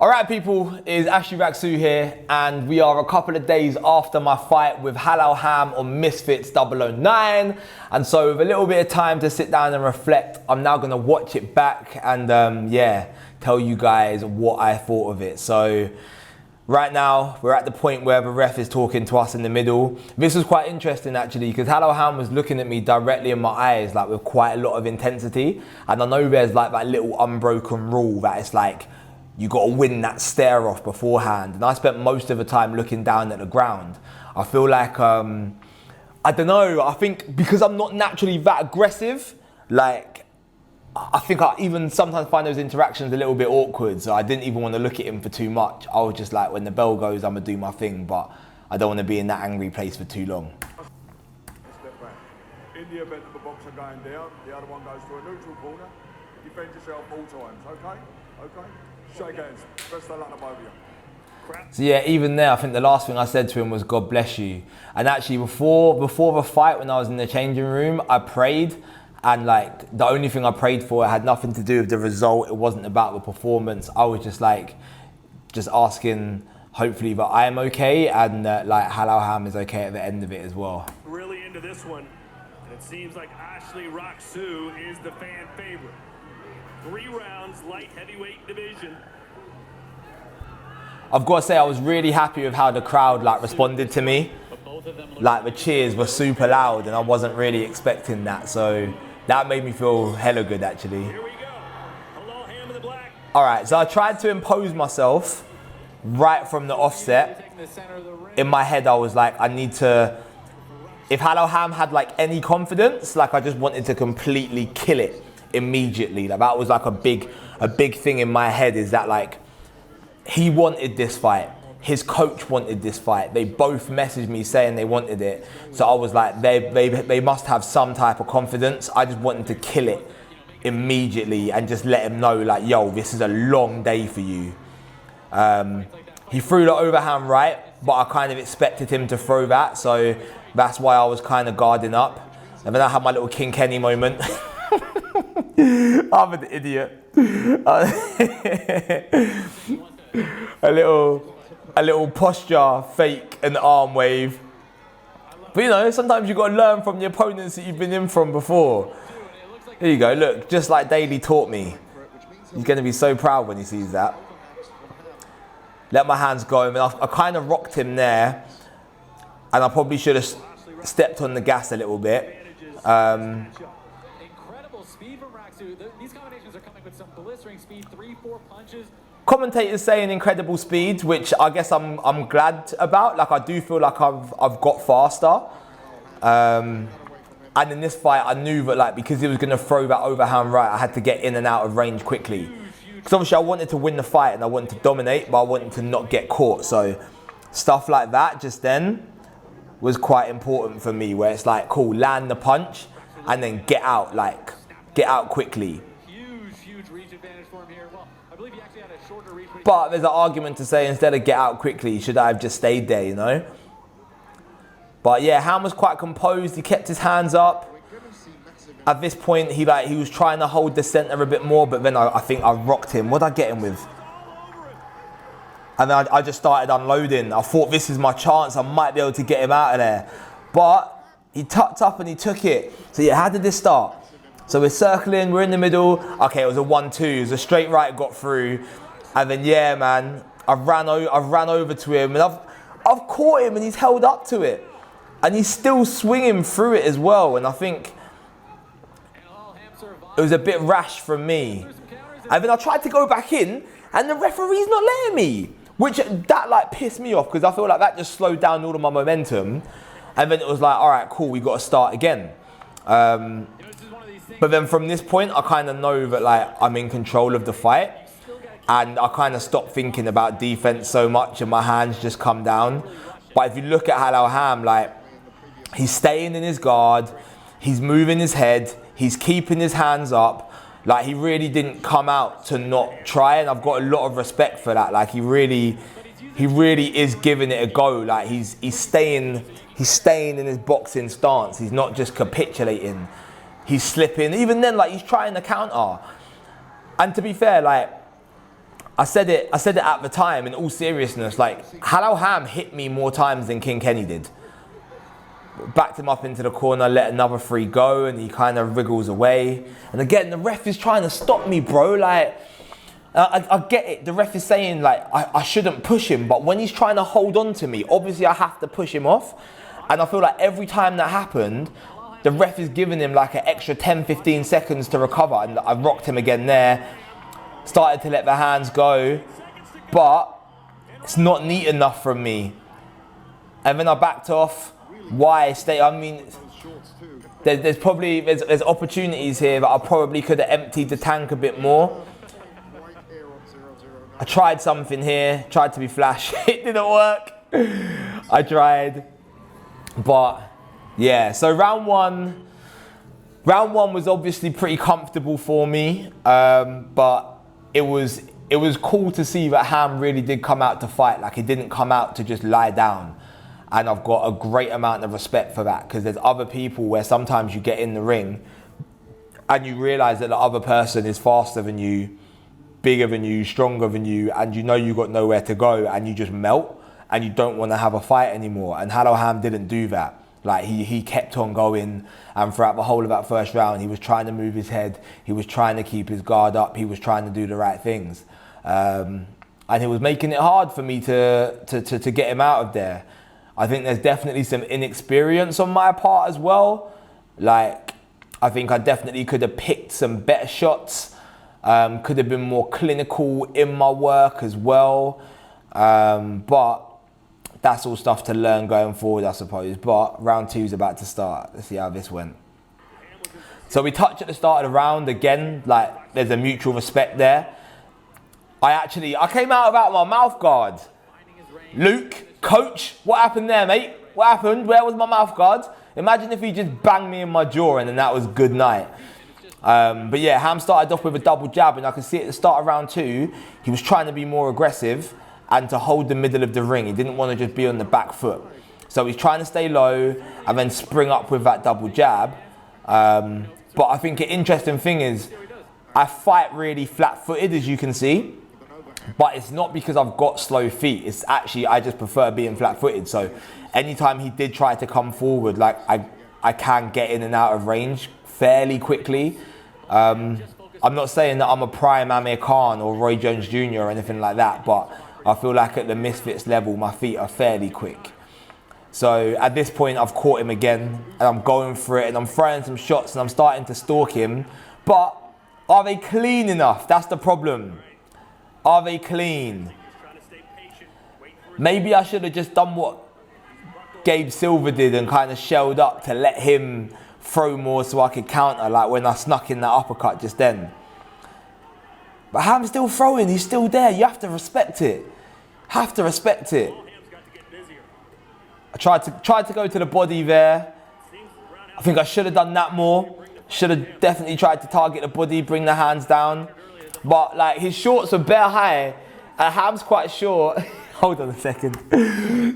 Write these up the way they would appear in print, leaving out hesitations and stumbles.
Alright people, it's actually Rak-Su here, and we are a couple of days after my fight with Halal Ham on Misfits 009. And so with a little bit of time to sit down and reflect, I'm now going to watch it back and tell you guys what I thought of it. So right now, we're at the point where the ref is talking to us in the middle. This was quite interesting actually, because Halal Ham was looking at me directly in my eyes, like with quite a lot of intensity. And I know there's like that little unbroken rule that it's like, you got to win that stare off beforehand. And I spent most of the time looking down at the ground. I feel like, I don't know, I think because I'm not naturally that aggressive, like, I think I even sometimes find those interactions a little bit awkward. So I didn't even want to look at him for too much. I was just like, when the bell goes, I'm going to do my thing, but I don't want to be in that angry place for too long. Step back. In the event of the boxer going down, the other one goes to a neutral corner. Defend yourself all times, okay? Okay? Shake hands. Best of luck to both of you. So yeah, even there, I think the last thing I said to him was, God bless you. And actually before the fight, when I was in the changing room, I prayed. And like, the only thing I prayed for, it had nothing to do with the result. It wasn't about the performance. I was just like, just asking, hopefully that I am okay and like Halal Ham is okay at the end of it as well. Really into this one. And it seems like Rak-Su is the fan favorite. 3 rounds, light heavyweight division. I've got to say, I was really happy with how the crowd like responded to me. Like the cheers were super loud and I wasn't really expecting that. So that made me feel hella good actually. Here we go. Halal Ham in the black. All right, so I tried to impose myself right from the offset. In my head, I was like, I need to, if Halal Ham had like any confidence, like I just wanted to completely kill it immediately. Like that was like a big thing in my head, is that like he wanted this fight, his coach wanted this fight, they both messaged me saying they wanted it. So I was like, they must have some type of confidence. I just wanted to kill it immediately and just let him know like, yo, this is a long day for you. He threw the overhand right, but I kind of expected him to throw that, so that's why I was kind of guarding up. And then I had my little King Kenny moment. I'm an idiot. a little posture fake and arm wave. But you know, sometimes you've got to learn from the opponents that you've been in from before. Here you go, look, just like Daly taught me. He's going to be so proud when he sees that. Let my hands go, and I kind of rocked him there. And I probably should have stepped on the gas a little bit. Speed from Rak-Su. These combinations are coming with some blistering speed, 3-4 punches. Commentators saying incredible speed, which I guess I'm glad about. Like I do feel like I've got faster. And in this fight, I knew that like because he was going to throw that overhand right, I had to get in and out of range quickly. Because obviously I wanted to win the fight and I wanted to dominate, but I wanted to not get caught. So stuff like that just then was quite important for me, where it's like, cool, land the punch and then get out, like. Get out quickly. Huge reach advantage for him here. Well, I believe he actually had a shorter reach. But there's an argument to say, instead of get out quickly, should I have just stayed there, you know? But yeah, Ham was quite composed. He kept his hands up. At this point, he was trying to hold the center a bit more, but then I think I rocked him. What did I get him with? And then I just started unloading. I thought, this is my chance. I might be able to get him out of there. But he tucked up and he took it. So yeah, how did this start? So we're circling, we're in the middle. Okay, it was a 1-2, it was a straight right, got through. And then yeah, man, I've ran over to him and I've caught him and he's held up to it. And he's still swinging through it as well. And I think it was a bit rash from me. And then I tried to go back in and the referee's not letting me. Which that like pissed me off, because I feel like that just slowed down all of my momentum. And then it was like, all right, cool, we got to start again. But then from this point, I kind of know that like I'm in control of the fight, and I kind of stopped thinking about defense so much, and my hands just come down. But if you look at Halal Ham, like he's staying in his guard, he's moving his head, he's keeping his hands up. Like he really didn't come out to not try, and I've got a lot of respect for that. Like he really is giving it a go. Like he's staying in his boxing stance. He's not just capitulating. He's slipping. Even then, like he's trying to counter. And to be fair, like I said it at the time, in all seriousness, like, Halal Ham hit me more times than King Kenny did. Backed him up into the corner, let another 3 go, and he kind of wriggles away. And again, the ref is trying to stop me, bro. Like, I get it. The ref is saying, like, I shouldn't push him, but when he's trying to hold on to me, obviously I have to push him off. And I feel like every time that happened, the ref is giving him like an extra 10, 15 seconds to recover. And I rocked him again there. Started to let the hands go, but it's not neat enough from me. And then I backed off. Why stay? I mean, there's probably there's opportunities here that I probably could have emptied the tank a bit more. I tried something here, tried to be flash. It didn't work. I tried, but yeah. So round one was obviously pretty comfortable for me, but it was cool to see that Ham really did come out to fight. Like, he didn't come out to just lie down. And I've got a great amount of respect for that, because there's other people where sometimes you get in the ring and you realize that the other person is faster than you, bigger than you, stronger than you, and you know you got nowhere to go, and you just melt and you don't want to have a fight anymore. And Halal Ham didn't do that. Like, he kept on going, and throughout the whole of that first round, he was trying to move his head, he was trying to keep his guard up, he was trying to do the right things. And he was making it hard for me to get him out of there. I think there's definitely some inexperience on my part as well. Like, I think I definitely could have picked some better shots, could have been more clinical in my work as well. But that's all stuff to learn going forward, I suppose. But round 2 is about to start. Let's see how this went. So we touch at the start of the round again, like, there's a mutual respect there. I came out without my mouth guard. Luke, coach, what happened there, mate? What happened? Where was my mouth guard? Imagine if he just banged me in my jaw and then that was good night. But yeah, Ham started off with a double jab, and I could see at the start of round 2, he was trying to be more aggressive and to hold the middle of the ring. He didn't want to just be on the back foot. So he's trying to stay low and then spring up with that double jab. But I think an interesting thing is I fight really flat-footed, as you can see. But it's not because I've got slow feet. It's actually, I just prefer being flat-footed. So anytime he did try to come forward, like, I can get in and out of range fairly quickly. I'm not saying that I'm a prime Amir Khan or Roy Jones Jr. or anything like that, but I feel like at the Misfits level, my feet are fairly quick. So at this point, I've caught him again, and I'm going for it, and I'm throwing some shots, and I'm starting to stalk him. But are they clean enough? That's the problem. Are they clean? Maybe I should have just done what Gabe Silver did and kind of shelled up to let him throw more so I could counter, like when I snuck in that uppercut just then. But Ham's still throwing, he's still there. You have to respect it. Have to respect it. I tried to go to the body there. I think I should have done that more. Should have definitely tried to target the body, bring the hands down. But like, his shorts are bare high and Ham's quite short. Hold on a second.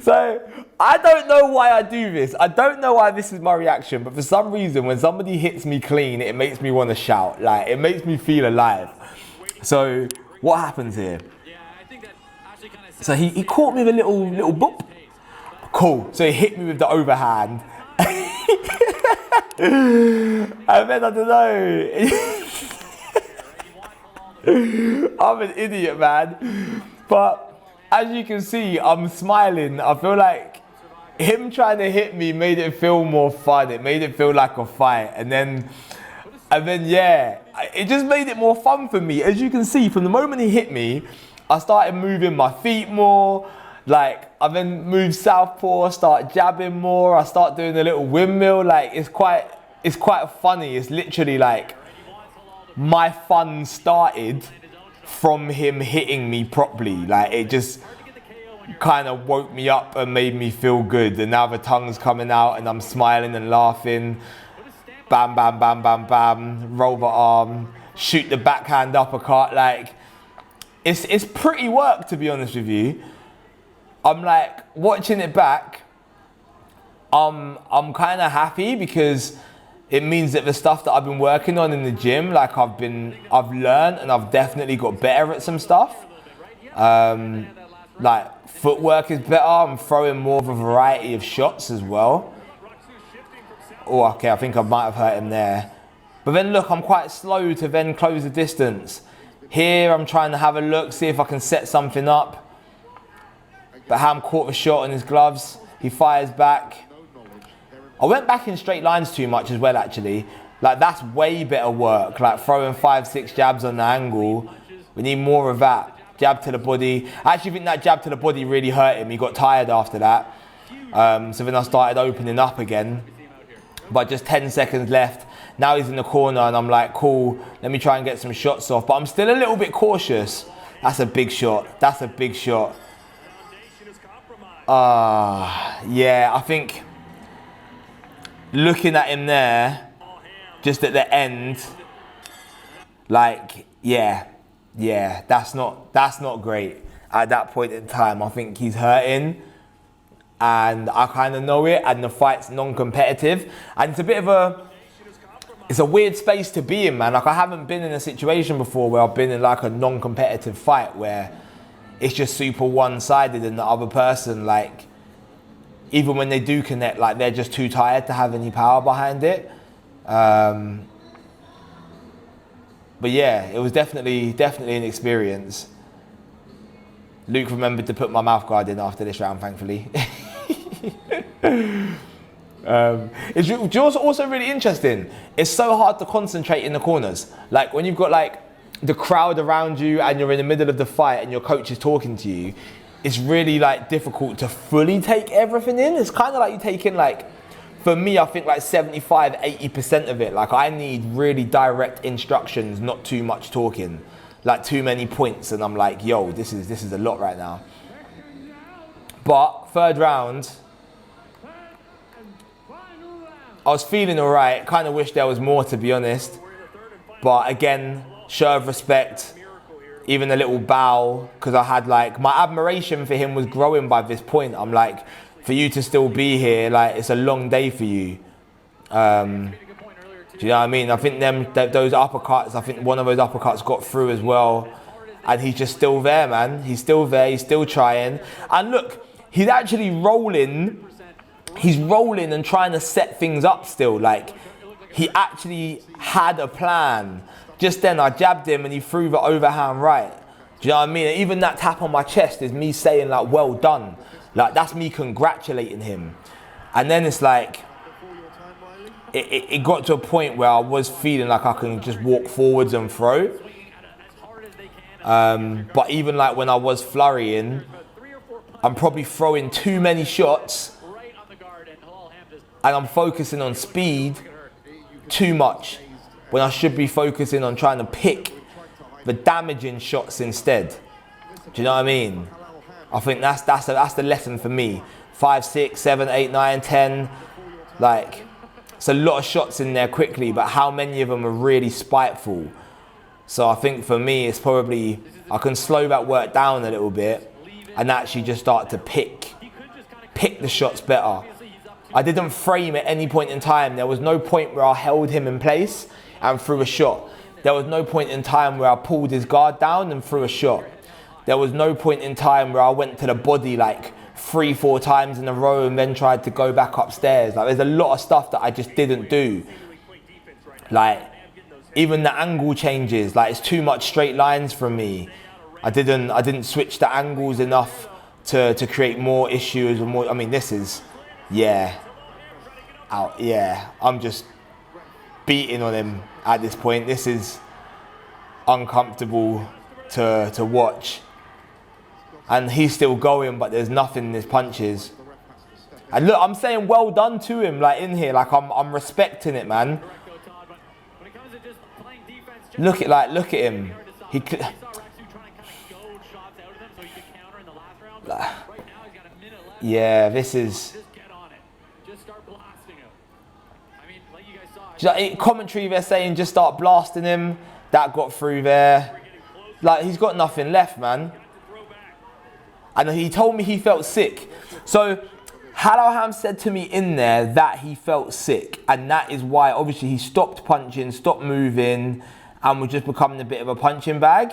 So I don't know why I do this. I don't know why this is my reaction, but for some reason when somebody hits me clean, it makes me want to shout. Like, it makes me feel alive. So what happens here? So he caught me with a little boop. Cool. So he hit me with the overhand. And then I don't know. I'm an idiot, man. But as you can see, I'm smiling. I feel like him trying to hit me made it feel more fun. It made it feel like a fight. And then yeah, it just made it more fun for me. As you can see, from the moment he hit me, I started moving my feet more. Like, I then moved southpaw, start jabbing more. I start doing a little windmill. Like, it's quite funny. It's literally like my fun started from him hitting me properly. Like, it just kind of woke me up and made me feel good. And now the tongue's coming out and I'm smiling and laughing. Bam, bam, bam, bam, bam. Roll the arm, shoot the backhand uppercut. Like, it's pretty work, to be honest with you. I'm like, watching it back, I'm kind of happy because it means that the stuff that I've been working on in the gym, like I've learned and I've definitely got better at some stuff. Like footwork is better. I'm throwing more of a variety of shots as well. Oh, okay, I think I might have hurt him there. But then look, I'm quite slow to then close the distance. Here, I'm trying to have a look, see if I can set something up. But Ham caught the shot on his gloves. He fires back. I went back in straight lines too much as well, actually. Like, that's way better work. Like, throwing 5-6 jabs on the angle. We need more of that. Jab to the body. I actually think that jab to the body really hurt him. He got tired after that. So then I started opening up again. But just 10 seconds left. Now he's in the corner and I'm like, cool, let me try and get some shots off. But I'm still a little bit cautious. That's a big shot. That's a big shot. Yeah, I think looking at him there, just at the end, like, yeah, that's not great. At that point in time, I think he's hurting. And I kind of know it, and the fight's non-competitive. And it's a bit of it's a weird space to be in, man. Like, I haven't been in a situation before where I've been in like a non-competitive fight where it's just super one-sided and the other person, like, even when they do connect, like, they're just too tired to have any power behind it. But yeah, it was definitely an experience. Luke remembered to put my mouth guard in after this round, thankfully. It's also really interesting. It's so hard to concentrate in the corners. Like, when you've got like the crowd around you and you're in the middle of the fight and your coach is talking to you, it's really like difficult to fully take everything in. It's kind of like you take in, like, for me, I think like 75-80% of it. Like, I need really direct instructions, not too much talking, like too many points, and I'm like, yo, this is a lot right now. But third round, I was feeling all right. Kind of wish there was more, to be honest. But again, show of respect, even a little bow, because I had like, my admiration for him was growing by this point. I'm like, for you to still be here, like, it's a long day for you. Do you know what I mean? I think those uppercuts, I think one of those uppercuts got through as well. And he's just still there, man. He's still there. He's still trying. And look, he's actually rolling. He's rolling and trying to set things up still. Like, he actually had a plan. Just then I jabbed him and he threw the overhand right. Do you know what I mean? And even that tap on my chest is me saying, like, well done. Like, that's me congratulating him. And then it's like, it got to a point where I was feeling like I can just walk forwards and throw. But even like when I was flurrying, I'm probably throwing too many shots and I'm focusing on speed too much when I should be focusing on trying to pick the damaging shots instead. Do you know what I mean? I think that's the lesson for me. 5, 6, 7, 8, 9, 10. Like, it's a lot of shots in there quickly, but how many of them are really spiteful? So I think for me, it's probably, I can slow that work down a little bit and actually just start to pick the shots better. I didn't frame at any point in time. There was no point where I held him in place and threw a shot. There was no point in time where I pulled his guard down and threw a shot. There was no point in time where I went to the body like 3-4 times in a row and then tried to go back upstairs. Like, there's a lot of stuff that I just didn't do. Like, even the angle changes, like, it's too much straight lines from me. I didn't switch the angles enough to create more issues or more. I mean, this is, yeah, out. Yeah, I'm just beating on him at this point. This is uncomfortable to watch. And he's still going, but there's nothing in his punches. And look, I'm saying well done to him, like, in here. Like, I'm respecting it, man. Look at him. He could. Yeah, this is. Commentary, they're saying just start blasting him. That got through there. Like, he's got nothing left, man. And he told me he felt sick. So Halal Ham said to me in there that he felt sick. And that is why, obviously, he stopped punching, stopped moving, and was just becoming a bit of a punching bag.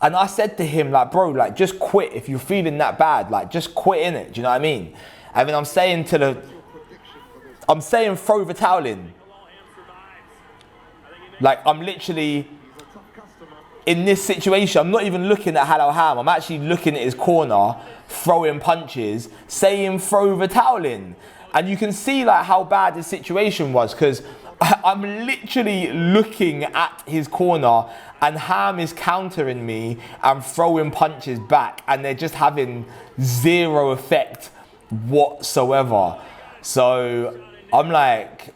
And I said to him, like, bro, like, just quit. If you're feeling that bad, like, just quit in it. Do you know what I mean? And then I'm saying throw the towel in. Like, I'm literally in this situation. I'm not even looking at Halal Ham. I'm actually looking at his corner, throwing punches, saying throw the towel in. And you can see like how bad the situation was, because I'm literally looking at his corner and Ham is countering me and throwing punches back, and they're just having zero effect whatsoever. So I'm like,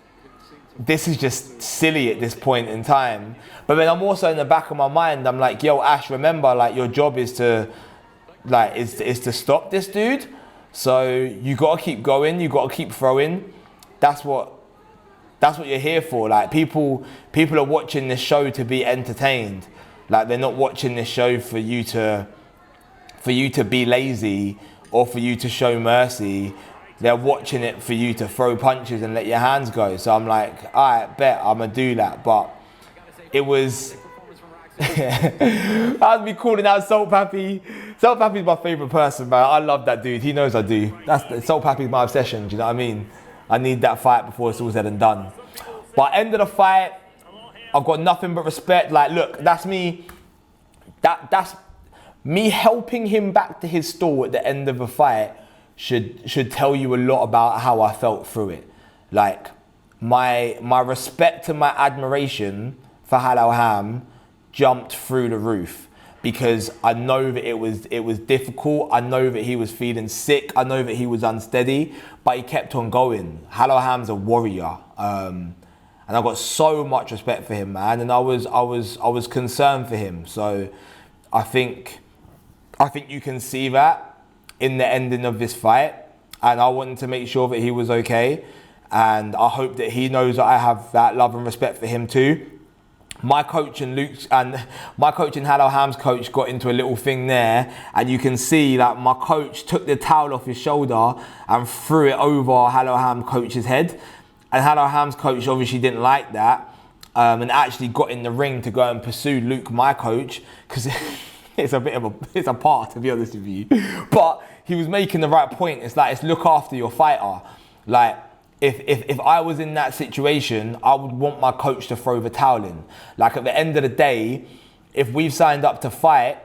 this is just silly at this point in time. But then I'm also in the back of my mind, I'm like, yo, Ash, remember, like, your job is to, like, is to stop this dude. So you gotta keep going, you gotta keep throwing. That's what you're here for. Like, people are watching this show to be entertained. Like, they're not watching this show for you to be lazy or for you to show mercy. They're watching it for you to throw punches and let your hands go. So I'm like, all right, bet I'm gonna do that. But it was, I'd be calling out Salt Pappy. Salt Pappy's my favorite person, man. I love that dude. He knows I do. Salt Pappy's my obsession. Do you know what I mean? I need that fight before it's all said and done. But end of the fight, I've got nothing but respect. Like, look, that's me. That's me helping him back to his stall at the end of a fight should tell you a lot about how I felt through it. Like, my respect and my admiration for Halal Ham jumped through the roof, because I know that it was difficult. I know that he was feeling sick. I know that he was unsteady, but he kept on going. Halal Ham's a warrior, and I got so much respect for him, man. And I was concerned for him. So I think you can see that in the ending of this fight, and I wanted to make sure that he was okay, and I hope that he knows that I have that love and respect for him too. My coach and Halal Ham's coach got into a little thing there, and you can see that my coach took the towel off his shoulder and threw it over Halal Ham coach's head, and Halal Ham's coach obviously didn't like that, and actually got in the ring to go and pursue Luke, my coach, because it's a part, to be honest with you. But he was making the right point. It's like, it's look after your fighter. Like, if I was in that situation, I would want my coach to throw the towel in. Like, at the end of the day, if we've signed up to fight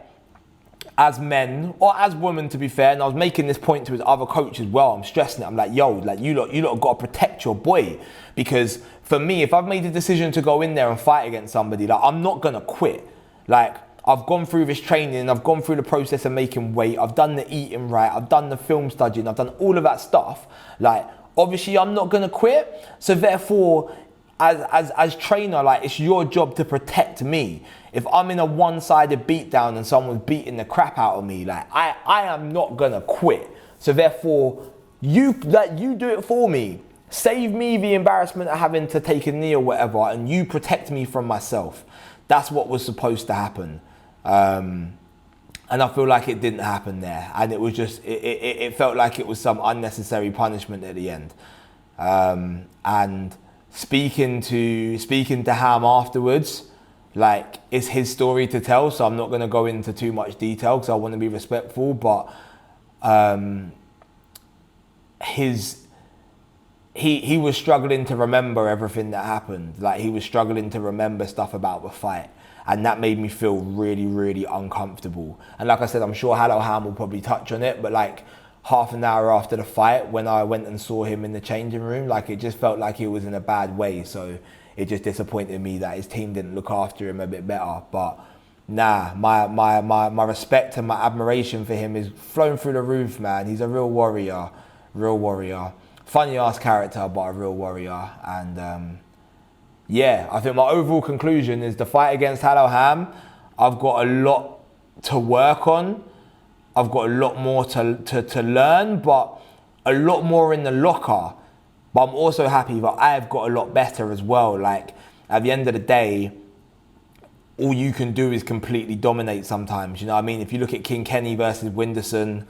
as men, or as women, to be fair, and I was making this point to his other coach as well, I'm stressing it. I'm like, yo, like, you lot have got to protect your boy. Because for me, if I've made the decision to go in there and fight against somebody, like, I'm not going to quit. Like, I've gone through this training, I've gone through the process of making weight, I've done the eating right, I've done the film studying, I've done all of that stuff. Like, obviously I'm not gonna quit. So therefore, as trainer, like, it's your job to protect me. If I'm in a one-sided beatdown and someone's beating the crap out of me, like, I am not gonna quit. So therefore, you do it for me. Save me the embarrassment of having to take a knee or whatever, and you protect me from myself. That's what was supposed to happen. And I feel like it didn't happen there, and it was just it felt like it was some unnecessary punishment at the end. And speaking to Ham afterwards, like, it's his story to tell, so I'm not going to go into too much detail because I want to be respectful. But he was struggling to remember everything that happened. Like, he was struggling to remember stuff about the fight. And that made me feel really, really uncomfortable. And like I said, I'm sure Halal Ham will probably touch on it, but like, half an hour after the fight, when I went and saw him in the changing room, like, it just felt like he was in a bad way. So it just disappointed me that his team didn't look after him a bit better. But nah, my respect and my admiration for him is flown through the roof, man. He's a real warrior. Funny ass character, but a real warrior. And yeah, I think my overall conclusion is the fight against Halal Ham, I've got a lot to work on. I've got a lot more to learn, but a lot more in the locker. But I'm also happy that I've got a lot better as well. Like, at the end of the day, all you can do is completely dominate sometimes. You know what I mean? If you look at King Kenny versus Winderson,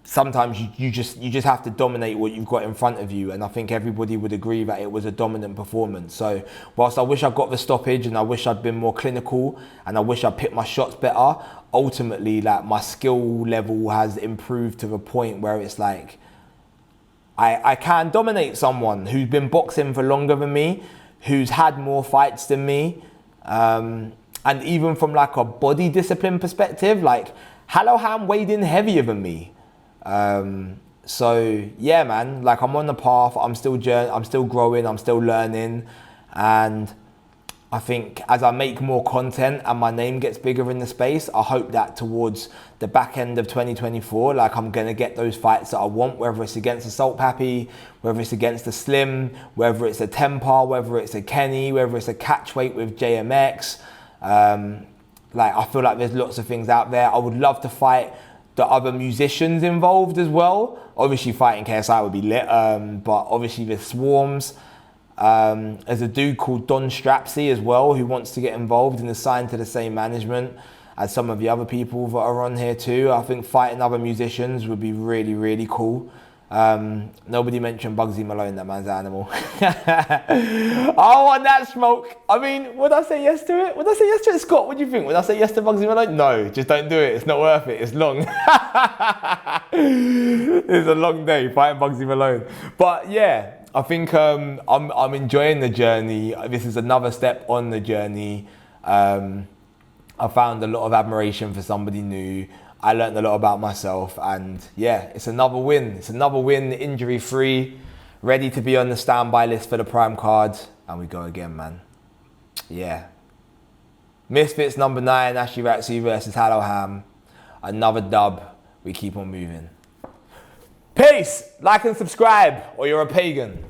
sometimes you just have to dominate what you've got in front of you, and I think everybody would agree that it was a dominant performance. So whilst I wish I got the stoppage and I wish I'd been more clinical and I wish I picked my shots better, ultimately like my skill level has improved to the point where it's like I can dominate someone who's been boxing for longer than me, who's had more fights than me, and even from like a body discipline perspective, like Halal Ham weighed in heavier than me. So yeah, man, like I'm on the path, I'm still growing, I'm still learning. And I think as I make more content and my name gets bigger in the space, I hope that towards the back end of 2024, like I'm going to get those fights that I want, whether it's against a Salt Pappy, whether it's against a Slim, whether it's a Tempar, whether it's a Kenny, whether it's a catchweight with JMX. Like I feel like there's lots of things out there. I would love to fight the other musicians involved as well. Obviously fighting KSI would be lit, but obviously with Swarms. There's a dude called Don Strapsy as well who wants to get involved and is signed to the same management as some of the other people that are on here too. I think fighting other musicians would be really, really cool. Nobody mentioned Bugsy Malone, that man's an animal. I want that smoke. I mean, would I say yes to it? Would I say yes to it, Scott? What do you think? Would I say yes to Bugsy Malone? No, just don't do it. It's not worth it. It's long. It's a long day fighting Bugsy Malone. But yeah, I think I'm enjoying the journey. This is another step on the journey. I found a lot of admiration for somebody new. I learned a lot about myself, and yeah, it's another win. It's another win, injury-free, ready to be on the standby list for the Prime card, and we go again, man. Yeah. Misfits number 9, Ashley Rak-Su versus Halal Ham. Another dub. We keep on moving. Peace. Like and subscribe, or you're a pagan.